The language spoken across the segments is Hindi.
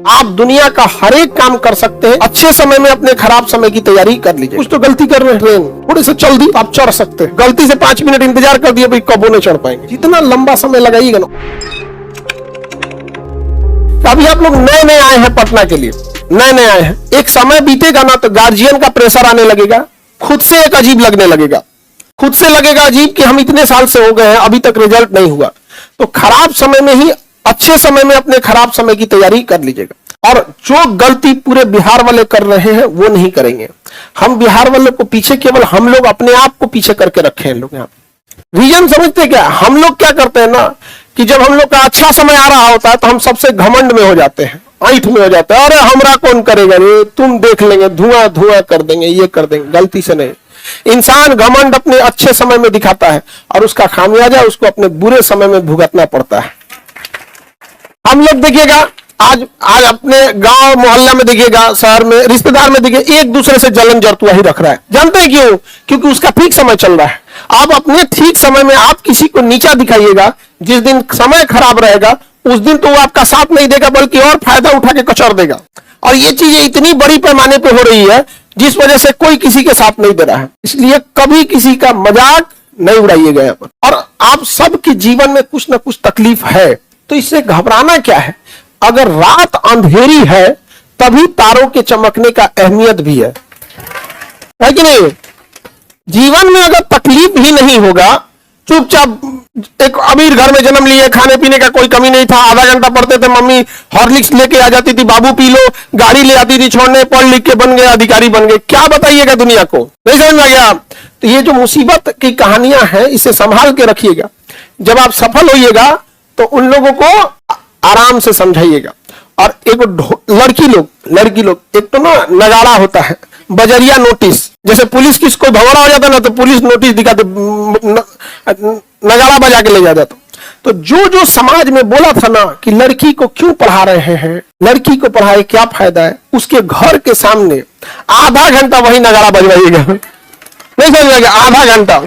आप दुनिया का हर एक काम कर सकते हैं। अच्छे समय में अपने खराब समय की तैयारी कर लीजिए। कुछ तो गलती कर रहे हैं, ट्रेन थोड़ी से चल दी तो आप चढ़ सकते हैं। गलती से 5 मिनट इंतजार कर दिया, भाई कबो नहीं चढ़ पाएंगे। जितना लंबा समय लगाइएगा ना। अभी आप लोग नए नए आए हैं पटना के लिए, नए नए आए हैं, एक समय बीतेगा ना तो गार्जियन का प्रेशर आने लगेगा, खुद से एक अजीब लगने लगेगा, खुद से लगेगा अजीब कि हम इतने साल से हो गए हैं अभी तक रिजल्ट नहीं हुआ। तो खराब समय में ही अच्छे समय में अपने खराब समय की तैयारी कर लीजिएगा। और जो गलती पूरे बिहार वाले कर रहे हैं वो नहीं करेंगे। हम बिहार वाले को पीछे, केवल हम लोग अपने आप को पीछे करके रखे हैं। लोग यहाँ रीजन समझते क्या, हम लोग क्या करते हैं ना कि जब हम लोग का अच्छा समय आ रहा होता है तो हम सबसे घमंड में हो जाते हैं, ऐठ में हो जाता है। अरे हमरा कौन करेगा, रे तुम देख लेंगे, धुआं धुआं कर देंगे, ये कर देंगे। गलती से नहीं, इंसान घमंड अपने अच्छे समय में दिखाता है और उसका खामियाजा उसको अपने बुरे समय में भुगतना पड़ता है। हम लोग देखिएगा आज अपने गांव मोहल्ला में देखिएगा, शहर में, रिश्तेदार में देखिए, एक दूसरे से जलन जरतुआ ही रख रहा है। जानते हैं क्यों? क्योंकि उसका ठीक समय चल रहा है। आप अपने ठीक समय में आप किसी को नीचा दिखाइएगा, जिस दिन समय खराब रहेगा उस दिन तो वो आपका साथ नहीं देगा बल्कि और फायदा उठा के कचर देगा। और ये चीजें इतनी बड़ी पैमाने पे हो रही है जिस वजह से कोई किसी के साथ नहीं दे रहा है। इसलिए कभी किसी का मजाक नहीं उड़ाइएगा यहाँ पर। और आप सबके जीवन में कुछ ना कुछ तकलीफ है तो इससे घबराना क्या है। अगर रात अंधेरी है तभी तारों के चमकने का अहमियत भी है कि नहीं। जीवन में अगर तकलीफ ही नहीं होगा, चुपचाप, एक अमीर घर में जन्म लिए, खाने पीने का कोई कमी नहीं था, आधा घंटा पढ़ते थे, मम्मी हॉर्लिक्स लेके आ जाती थी, बाबू पी लो, गाड़ी ले आती थी छोड़ने, पढ़ लिख के बन गए, अधिकारी बन गए, क्या बताइएगा दुनिया को। नहीं समझ में आ गया। तो ये जो मुसीबत की कहानियां हैं इसे संभाल के रखिएगा। जब आप सफल होइएगा तो उन लोगों को आराम से समझाइएगा। और एक लड़की लोग एक तो ना नगाड़ा होता है, बजरिया नोटिस, जैसे पुलिस किसको भगोड़ा हो जाता ना तो पुलिस नोटिस दिखाते, नगाड़ा बजा के ले जाता। तो जो समाज में बोला था ना कि लड़की को क्यों पढ़ा रहे हैं, लड़की को पढ़ाए क्या फायदा है, उसके घर के सामने आधा घंटा वही नगाड़ा बजवाइएगा। नहीं समझिएगा, आधा घंटा।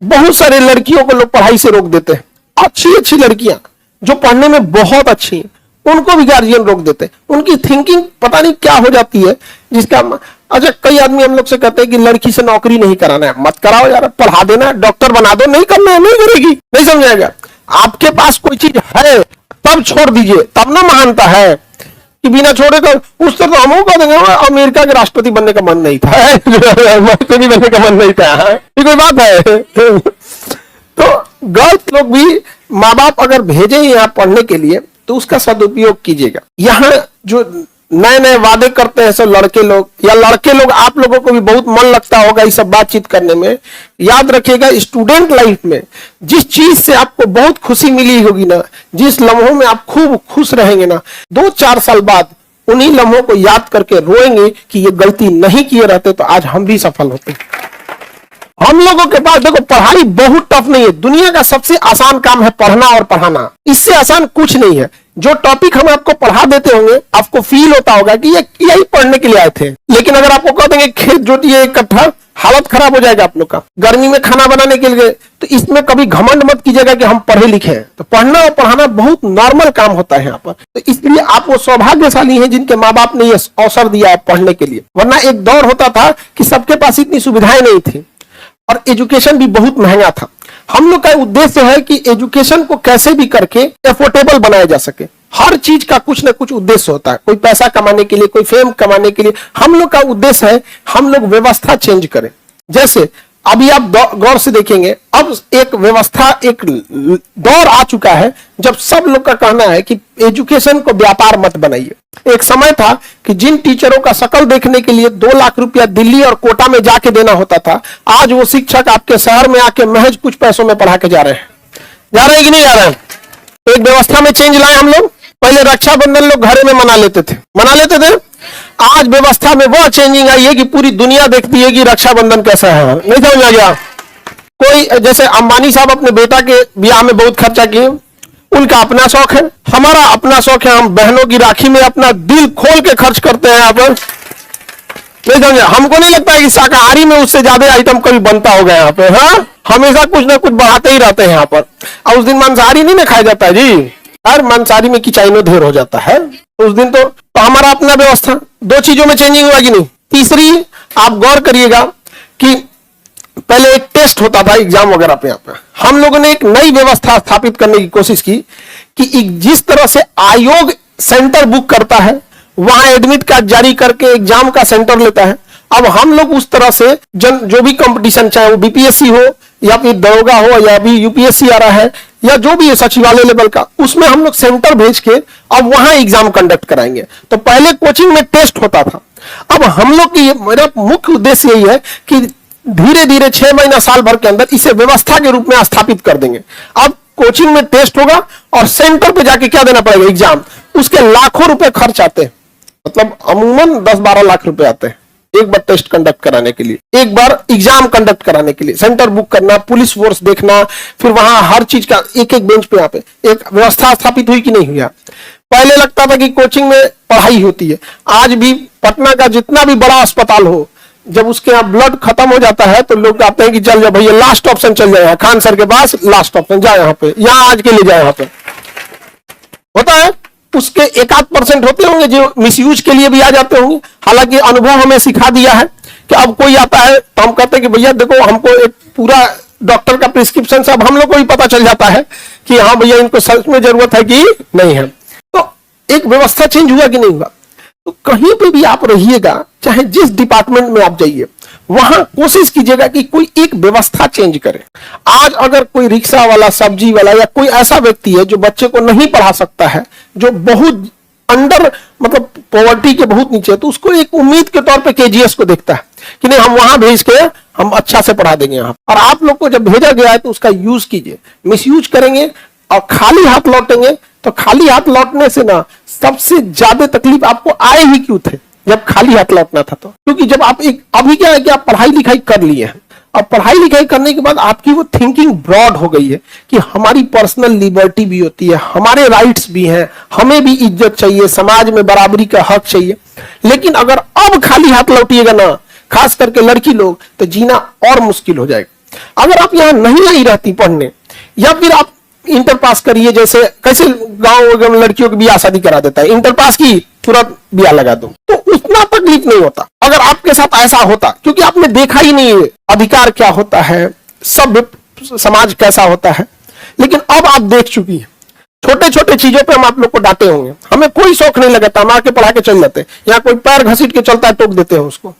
बहुत सारे लड़कियों को लोग पढ़ाई से रोक देते हैं। अच्छी लड़कियां जो पढ़ने में बहुत अच्छी हैं उनको भी गार्जियन रोक देते हैं। उनकी थिंकिंग पता नहीं क्या हो जाती है जिसका। अच्छा, कई आदमी हम लोग से कहते हैं कि लड़की से नौकरी नहीं कराना है, मत कराओ यार, पढ़ा देना, डॉक्टर बना दो, नहीं करना है, नहीं करेगी। नहीं समझाएगा। आपके पास कोई चीज है तब छोड़ दीजिए, तब ना महानता है कि बिना छोड़े तो उस तरह हम कह देंगे अमेरिका के राष्ट्रपति बनने का मन नहीं था, राष्ट्रपति बनने का मन नहीं था। ये कोई बात है? तो गलत लोग भी, माँ बाप अगर भेजे यहाँ पढ़ने के लिए तो उसका सदुपयोग कीजिएगा। यहाँ जो नए नए वादे करते हैं सब लड़के लोग, आप लोगों को भी बहुत मन लगता होगा इस सब बातचीत करने में। याद रखिएगा, स्टूडेंट लाइफ में जिस चीज से आपको बहुत खुशी मिली होगी ना, जिस लम्हों में आप खूब खुश रहेंगे ना, 2-4 साल बाद उन्हीं लम्हों को याद करके रोएंगे कि ये गलती नहीं किए रहते तो आज हम भी सफल होते। हम लोगों के पास देखो, पढ़ाई बहुत टफ नहीं है। दुनिया का सबसे आसान काम है पढ़ना और पढ़ाना, इससे आसान कुछ नहीं है। जो टॉपिक हम आपको पढ़ा देते होंगे आपको फील होता होगा कि ये यही पढ़ने के लिए आए थे। लेकिन अगर आपको कह देंगे खेत जोतिए इकट्ठा, हालत खराब हो जाएगा आप लोग का। गर्मी में खाना बनाने के लिए, तो इसमें कभी घमंड मत कीजिएगा कि हम पढ़े लिखे हैं। तो पढ़ना और पढ़ाना बहुत नॉर्मल काम होता है यहाँ पर। तो इसलिए आप वो सौभाग्यशाली हैं जिनके माँ बाप ने ये अवसर दिया है पढ़ने के लिए। वरना एक दौर होता था कि सबके पास इतनी सुविधाएं नहीं थी और एजुकेशन भी बहुत महंगा था। हम लोग का उद्देश्य है कि एजुकेशन को कैसे भी करके एफोर्डेबल बनाया जा सके। हर चीज का कुछ ना कुछ उद्देश्य होता है, कोई पैसा कमाने के लिए, कोई फेम कमाने के लिए। हम लोग का उद्देश्य है हम लोग व्यवस्था चेंज करें। जैसे अभी आप गौर से देखेंगे, अब एक व्यवस्था, एक दौर आ चुका है जब सब लोग का कहना है कि एजुकेशन को व्यापार मत बनाइए। एक समय था कि जिन टीचरों का शकल देखने के लिए 2 लाख रुपया दिल्ली और कोटा में जाके देना होता था, आज वो शिक्षक आपके शहर में आके महज कुछ पैसों में पढ़ा के जा रहे हैं। जा रहे हैं कि नहीं जा रहे हैं? एक व्यवस्था में चेंज लाए हम लोग। पहले रक्षाबंधन लोग घरे में मना लेते थे। आज व्यवस्था में वो चेंजिंग आई है कि पूरी दुनिया देखती है कि रक्षाबंधन कैसा है। नहीं समझ आ गया? कोई जैसे अंबानी साहब अपने बेटा के ब्याह में बहुत खर्चा किए, उनका अपना शौक है, हमारा अपना शौक है। हम बहनों की राखी में अपना दिल खोल के खर्च करते हैं यहाँ पर। नहीं समझे? हमको नहीं लगता है कि शाकाहारी में उससे ज्यादा आइटम कभी बनता होगा यहाँ पे। हाँ, हमेशा कुछ ना कुछ बढ़ाते ही रहते हैं यहाँ पर। और उस दिन मांसाहारी नहीं ना खाया जाता है जी। हर मांसाहारी में किचाइनो ढेर हो जाता है उस दिन। तो हमारा अपना व्यवस्था, दो चीजों में चेंजिंग हुआ कि नहीं। तीसरी, आप गौर करिएगा कि पहले एक टेस्ट होता था एग्जाम वगैरह पे। यहाँ पे हम लोगों ने एक नई व्यवस्था स्थापित करने की कोशिश की कि जिस तरह से आयोग सेंटर बुक करता है, वहां एडमिट कार्ड जारी करके एग्जाम का सेंटर लेता है, अब हम लोग उस तरह से जो भी कंपटीशन, चाहे वो बीपीएससी हो या फिर दरोगा हो या भी यूपीएससी आ रहा है या जो भी है सचिवालय लेवल का, उसमें हम लोग सेंटर भेज के अब वहां एग्जाम कंडक्ट कराएंगे। तो पहले कोचिंग में टेस्ट होता था, अब हम लोग की मेरा मुख्य उद्देश्य यही है कि धीरे धीरे 6 महीना साल भर के अंदर इसे व्यवस्था के रूप में स्थापित कर देंगे। अब कोचिंग में टेस्ट होगा और सेंटर पे जाके क्या देना पड़ेगा, एग्जाम। उसके लाखों रुपए खर्च आते हैं, मतलब अमूमन 10-12 लाख रुपए आते हैं एक बार टेस्ट कंडक्ट कराने के लिए, एक बार एग्जाम कंडक्ट कराने के लिए, सेंटर बुक करना, पुलिस फोर्स देखना, फिर वहां हर चीज का एक एक बेंच पे यहाँ पे एक व्यवस्था स्थापित हुई कि नहीं हुई। पहले लगता था कि कोचिंग में पढ़ाई होती है, आज भी पटना का जितना भी बड़ा अस्पताल हो, जब उसके यहाँ ब्लड खत्म हो जाता है तो लोग कहते हैं कि चल जाओ भैया, लास्ट ऑप्शन चल जाए खान सर के पास, लास्ट ऑप्शन जाए यहाँ पे, यहाँ आज के लिए जाए। यहाँ पे होता है, उसके 1-8% होते होंगे जो मिसयूज के लिए भी आ जाते होंगे। हालांकि अनुभव हमें सिखा दिया है कि अब कोई आता है तो हम कहते हैं कि भैया देखो, हमको एक पूरा डॉक्टर का प्रिस्क्रिप्शन सब हम लोग को ही पता चल जाता है कि हाँ भैया इनको सच में जरूरत है कि नहीं है। तो एक व्यवस्था चेंज हुआ कि नहीं हुआ। तो कहीं पे भी आप रहिएगा, चाहे जिस डिपार्टमेंट में आप जाइए, वहां कोशिश कीजिएगा कि कोई एक व्यवस्था चेंज करे। आज अगर कोई रिक्शा वाला, सब्जी वाला या कोई ऐसा व्यक्ति है जो बच्चे को नहीं पढ़ा सकता है, जो बहुत अंडर मतलब पॉवर्टी के बहुत नीचे है, तो उसको एक उम्मीद के तौर पे केजीएस को देखता है कि नहीं हम वहां भेज के हम अच्छा से पढ़ा देंगे यहाँ। और आप लोग को जब भेजा गया है तो उसका यूज कीजिए। मिसयूज करेंगे और खाली हाथ लौटेंगे तो खाली हाथ लौटने से ना सबसे ज्यादा तकलीफ आपको आए ही क्यों थे जब खाली हाथ लौटना था। तो क्योंकि जब आप एक अभी क्या है कि आप पढ़ाई लिखाई कर लिए हैं, अब पढ़ाई लिखाई करने के बाद आपकी वो थिंकिंग ब्रॉड हो गई है कि हमारी पर्सनल लिबर्टी भी होती है, हमारे राइट्स भी हैं, हमें भी इज्जत चाहिए, समाज में बराबरी का हक चाहिए। लेकिन अगर अब खाली हाथ लौटिएगा ना, खास करके लड़की लोग, तो जीना और मुश्किल हो जाएगा। अगर आप यहाँ नहीं आई रहती पढ़ने, या फिर आप इंटर पास करिए, जैसे कैसे गांव में लड़कियों की ब्याह शादी करा देता है, इंटर पास की तुरंत ब्याह लगा दो, तो उतना तकलीफ नहीं होता। अगर आपके साथ ऐसा होता, क्योंकि आपने देखा ही नहीं है अधिकार क्या होता है, सभ्य समाज कैसा होता है, लेकिन अब आप देख चुकी हैं। छोटे छोटे चीजों पे हम आप लोग को डांटे होंगे, हमें कोई शौक नहीं लगता, हम आके पढ़ा के चल जाते। यहाँ कोई पैर घसीट के चलता है, टोक देते हैं उसको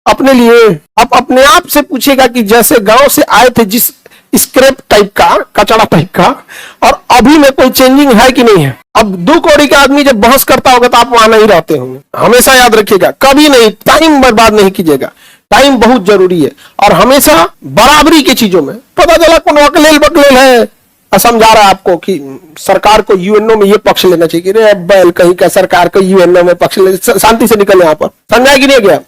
अपने लिए। आप अपने आप से पूछेगा कि जैसे गांव से आए थे, जिस स्क्रैप टाइप का, कचरा टाइप का, और अभी में कोई चेंजिंग है कि नहीं है। अब 2 कौड़ी का आदमी जब बहस करता होगा तो आप वहां नहीं रहते होंगे। हमेशा याद रखिएगा, कभी नहीं, टाइम बर्बाद नहीं कीजिएगा। टाइम बहुत जरूरी है, और हमेशा बराबरी की चीजों में। पता चला कौन अकलेल बकलेल है, समझा रहा है आपको कि सरकार को यूएनओ में ये पक्ष लेना चाहिए। रे बैल कहीं का, सरकार को यूएनओ में पक्ष ले, शांति से निकल यहाँ पर। समझा कि नहीं गया?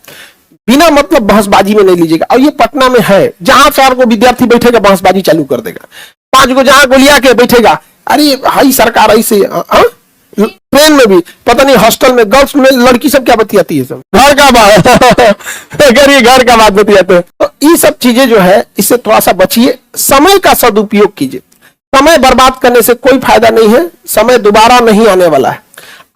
बिना मतलब बहसबाजी में नहीं लीजिएगा। और ये पटना में है, जहां 4 को विद्यार्थी बैठेगा बहसबाजी चालू कर देगा, 5 को जहां गोलिया के बैठेगा, अरे हाई सरकार ऐसे। ट्रेन में भी पता नहीं, हॉस्टल में गर्ल्स में लड़की सब क्या बतियाती है, सब घर का बात घर का बात बतियाते हैं। तो ये सब चीजें जो है, इससे थोड़ा सा बचिए, समय का सदुपयोग कीजिए। समय बर्बाद करने से कोई फायदा नहीं है, समय दोबारा नहीं आने वाला है।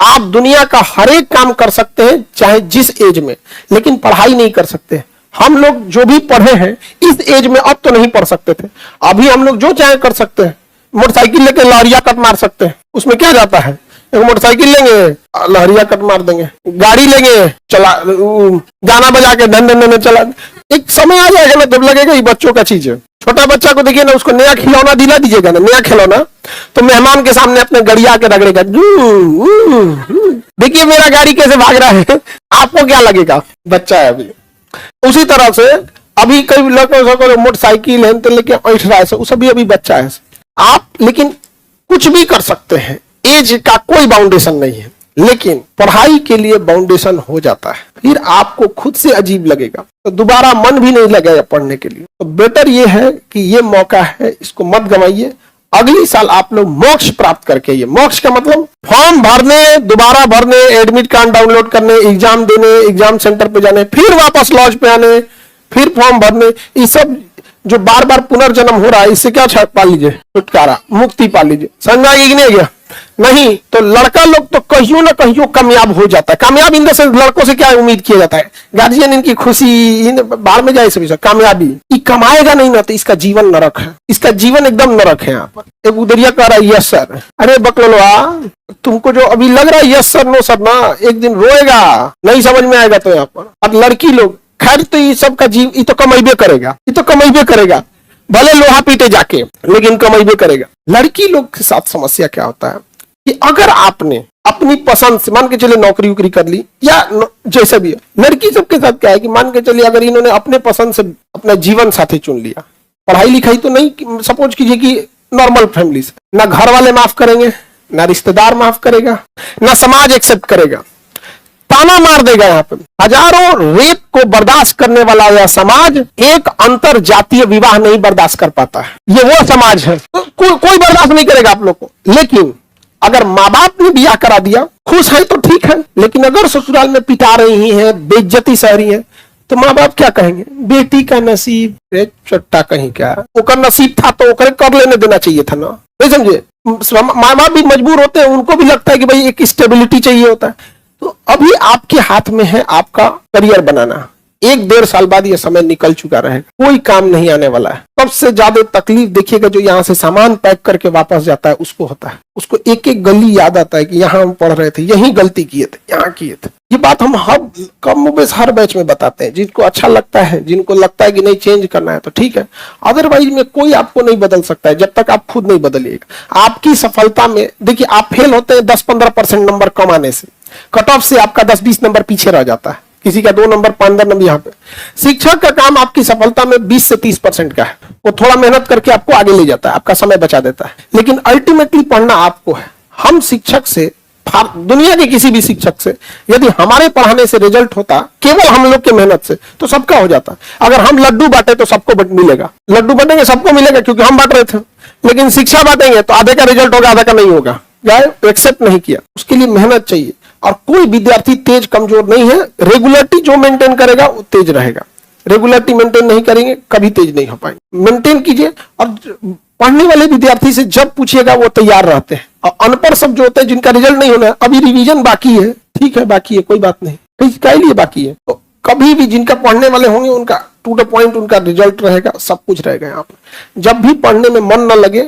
आप दुनिया का हर एक काम कर सकते हैं, चाहे जिस एज में, लेकिन पढ़ाई नहीं कर सकते। हम लोग जो भी पढ़े हैं इस एज में अब तो नहीं पढ़ सकते थे, अभी हम लोग जो चाहे कर सकते हैं। मोटरसाइकिल लेके लहरिया कट मार सकते हैं, उसमें क्या जाता है। एक मोटरसाइकिल लेंगे, लहरिया कट मार देंगे, गाड़ी लेंगे, चला गाना बजा के धन धन चला। एक समय आ जाएगा ना, जब लगेगा ये बच्चों का चीज है। छोटा बच्चा को देखिए ना, उसको नया खिलौना दिला दीजिएगा ना, नया खिलौना, तो मेहमान के सामने अपने गड़िया के रगड़ेगा, देखिए मेरा गाड़ी कैसे भाग रहा है। आपको क्या लगेगा, बच्चा है अभी। उसी तरह से अभी कई लोग मोटरसाइकिल है तो लेके ऐठ रहा है, उस अभी बच्चा है आप। लेकिन कुछ भी कर सकते हैं, एज का कोई बाउंडेशन नहीं है। लेकिन पढ़ाई के लिए बाउंडेशन हो जाता है, फिर आपको खुद से अजीब लगेगा, तो दोबारा मन भी नहीं लगेगा पढ़ने के लिए। तो बेटर ये है कि ये मौका है, इसको मत गंवाइए। अगली साल आप लोग मोक्ष प्राप्त करके, ये मोक्ष का मतलब फॉर्म भरने, दोबारा भरने, एडमिट कार्ड डाउनलोड करने, एग्जाम देने, एग्जाम सेंटर पे जाने, फिर वापस लॉज पे आने, फिर फॉर्म भरने, ये सब जो बार बार पुनर्जन्म हो रहा है, इससे क्या पा लीजिए, छुटकारा, मुक्ति पा लीजिए। समझ में आ गया कि नहीं गया? बात नहीं, तो लड़का लोग तो कहियो ना कहियो कामयाब हो जाता है। कामयाब इन द सेंस लड़कों से क्या उम्मीद किया जाता है, गार्जियन इनकी खुशी बाहर में जाए सभी कामयाबी, ये कमाएगा नहीं ना तो इसका जीवन नरक है, इसका जीवन एकदम नरक है। यहाँ पर एक उदरिया कह रहा है यस सर, अरे बकलोलवा तुमको जो अभी लग रहा है यस सर नो सर ना, एक दिन रोएगा, नहीं समझ में आएगा तो यहाँ पर। और लड़की लोग खैर तो ये सब का जीव, ये तो कमाइबे करेगा, ये तो कमाइबे करेगा, भले लोहा पीटे जाके, लेकिन कमाइबे करेगा। लड़की लोग के साथ समस्या क्या होता है कि अगर आपने अपनी पसंद से मान के चले नौकरी उकरी कर ली या जैसे भी, लड़की सबके साथ क्या है कि मान के चलिए अगर इन्होंने अपने पसंद से अपना जीवन साथी चुन लिया, पढ़ाई लिखाई तो नहीं, सपोज कीजिए कि नॉर्मल फैमिली से, ना घर वाले माफ करेंगे, ना रिश्तेदार माफ करेगा, ना समाज एक्सेप्ट करेगा, ताना मार देगा। यहाँ पे हजारों रेप को बर्दाश्त करने वाला यह समाज एक अंतर जातीय विवाह नहीं बर्दाश्त कर पाता है। ये वो समाज है तो कोई बर्दाश्त नहीं करेगा आप लोग को। लेकिन अगर माँ बाप ने ब्याह करा दिया, खुश है तो ठीक है, लेकिन अगर ससुराल में पिटा रही है, बेइज्जती सह रही है, तो माँ बाप क्या कहेंगे, बेटी का नसीब चट्टा कहीं क्या, ओकर नसीब था तो ओकरे कर लेने देना चाहिए था ना, नहीं समझे। माँ बाप भी मजबूर होते हैं, उनको भी लगता है कि भाई एक स्टेबिलिटी चाहिए होता है। तो अभी आपके हाथ में है आपका करियर बनाना, 1-1.5 साल बाद यह समय निकल चुका रहेगा, कोई काम नहीं आने वाला है। सबसे ज्यादा तकलीफ देखिएगा जो यहाँ से सामान पैक करके वापस जाता है उसको होता है, उसको एक एक गली याद आता है कि यहाँ हम पढ़ रहे थे, यहीं गलती किए थे, यहाँ किए थे। ये बात हम हर बैच में बताते हैं, जिनको अच्छा लगता है, जिनको लगता है कि नहीं चेंज करना है तो ठीक है, अदरवाइज में कोई आपको नहीं बदल सकता है जब तक आप खुद नहीं बदलिएगा। आपकी सफलता में देखिए, आप फेल होते हैं 10-15% नंबर कम आने से, कट ऑफ से आपका 10-20 नंबर पीछे रह जाता है, किसी का 2 नंबर 15 नंबर। यहाँ पे शिक्षक का काम आपकी सफलता में 20 से 30% का है, वो थोड़ा मेहनत करके आपको आगे ले जाता है, आपका समय बचा देता है, लेकिन अल्टीमेटली पढ़ना आपको है। हम शिक्षक से, दुनिया के किसी भी शिक्षक से यदि हमारे पढ़ाने से रिजल्ट होता केवल हम लोग के मेहनत से, तो सबका हो जाता। अगर हम लड्डू बांटे तो सबको मिलेगा, लड्डू बांटेंगे सबको मिलेगा क्योंकि हम बांट रहे थे, लेकिन शिक्षा बांटेंगे तो आधे का रिजल्ट होगा, आधा का नहीं होगा। एक्सेप्ट नहीं किया, उसके लिए मेहनत चाहिए। और कोई विद्यार्थी तेज कमजोर नहीं है, रेगुलरिटी जो मेंटेन करेगा वो तेज रहेगा, रेगुलरिटी मेंटेन नहीं करेंगे कभी तेज नहीं हो पाएंगे। मेंटेन कीजिए, और पढ़ने वाले विद्यार्थी से जब पूछिएगा वो तैयार रहते हैं। और अनपढ़ सब जो होते हैं जिनका रिजल्ट नहीं होना है, अभी रिवीजन बाकी है, ठीक है बाकी है, कोई बात नहीं, कई लिए बाकी है, तो कभी भी जिनका पढ़ने वाले होंगे उनका टू द पॉइंट उनका रिजल्ट रहेगा, सब कुछ रहेगा। यहाँ पर जब भी पढ़ने में मन न लगे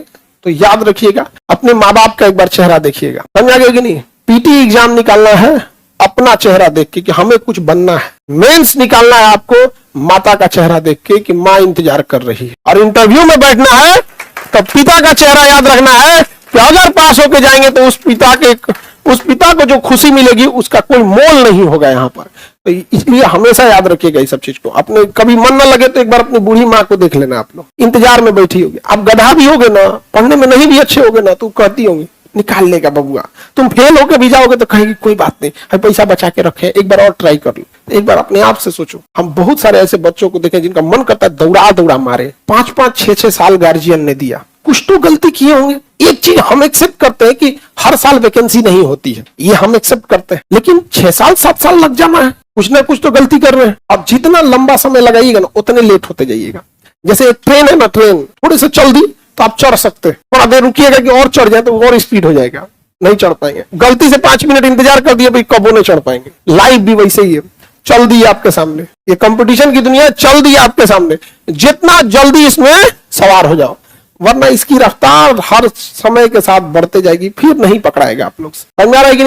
तो याद रखिएगा, अपने माँ बाप का एक बार चेहरा देखिएगा, समझ गए कि नहीं। पीटी एग्जाम निकालना है अपना चेहरा देख के कि हमें कुछ बनना है, मेंस निकालना है आपको माता का चेहरा देख के कि माँ इंतजार कर रही है, और इंटरव्यू में बैठना है तो पिता का चेहरा याद रखना है कि अगर पास होके जाएंगे तो उस पिता को जो खुशी मिलेगी उसका कोई मोल नहीं होगा यहाँ पर। तो इसलिए हमेशा याद रखिएगा इस सब चीज को। अपने कभी मन न लगे तो एक बार अपनी बूढ़ी माँ को देख लेना, आप लोग इंतजार में बैठी होगी, आप गधा भी होगे ना, पढ़ने में नहीं भी अच्छे होगे ना, तो कहती होंगी निकाल लेगा बबुआ, तुम फेल होके भी जाओगे तो कहेगी कोई बात नहीं, पैसा बचा के रखे, एक बार और ट्राई कर लो। एक बार अपने आप से सोचो, हम बहुत सारे ऐसे बच्चों को देखे जिनका मन करता है दौड़ा दौड़ा मारे, 5-5, 6-6 साल गार्जियन ने दिया, कुछ तो गलती किए होंगे। एक चीज हम एक्सेप्ट करते हैं कि हर साल वैकेंसी नहीं होती है, ये हम एक्सेप्ट करते हैं, लेकिन 6 साल 7 साल लग जाना है, कुछ ना कुछ तो गलती कर रहे हैं। अब जितना लंबा समय लगाइएगा ना उतने लेट होते जाइएगा। जैसे ट्रेन है ना, ट्रेन थोड़ी सी चल दी तो आप चढ़ सकते हैं, थोड़ा देर रुकिएगा कि और चढ़ जाए तो और स्पीड हो जाएगा, नहीं चढ़ पाएंगे। गलती से 5 मिनट इंतजार कर दिया भाई, कबो नहीं चढ़ पाएंगे। लाइफ भी वैसे ही है, चल दी आपके सामने, ये कंपटीशन की दुनिया चल दी आपके सामने, जितना जल्दी इसमें सवार हो जाओ, वरना इसकी रफ्तार हर समय के साथ बढ़ते जाएगी, फिर नहीं पकड़ाएगा आप लोग से। समझ में आ रहा है कि